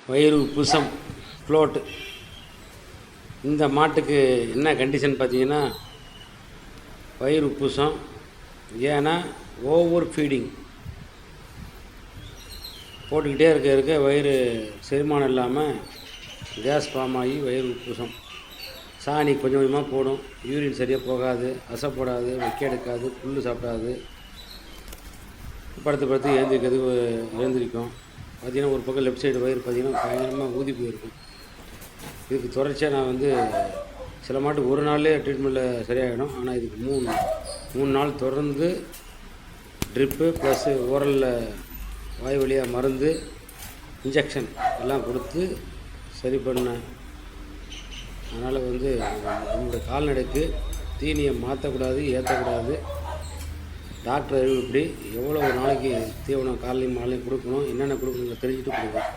வயிறு உப்புசம் ஃப்ளோட்டு. இந்த மாட்டுக்கு என்ன கண்டிஷன் பார்த்தீங்கன்னா, வயிறு உப்புசம். ஏன்னா ஓவர் ஃபீடிங் போட்டுக்கிட்டே இருக்க வயிறு செரிமானம் இல்லாமல் கேஸ் ஃபார்ம் ஆகி வயிறு உப்புசம். சாணி கொஞ்சம் கொஞ்சமாக போடும், யூரின் சரியாக போகாது, அசைப்படாது, வைக்க எடுக்காது, புல் சாப்பிடாது, படுத்து எழுந்திரிக்கும். பார்த்திங்கன்னா ஒரு பக்கம் லெஃப்ட் சைடு வயிறு பார்த்திங்கன்னா பயங்கரமாக ஊதி போயிருக்கும். இதுக்கு தொடர்ச்சியாக நான் சில மாட்டுக்கு ஒரு நாள்லேயே ட்ரீட்மெண்ட்டில் சரியாகிடும். ஆனால் இதுக்கு மூணு நாள் தொடர்ந்து ட்ரிப்பு ப்ளஸ்ஸு ஓரலில் வாய் வழியாக மருந்து இன்ஜெக்ஷன் எல்லாம் கொடுத்து சரி பண்ணேன். அதனால் நம்மளோட கால்நடைக்கு தீனியை மாற்றக்கூடாது, ஏற்றக்கூடாது. டாக்டர் அறிவு இப்படி எவ்வளோ ஒரு நாளைக்கு தீவனம் காலையும் மாலையும் கொடுக்கணும், என்னென்ன கொடுக்கணுங்க தெரிஞ்சுட்டு கொடுக்கணும்.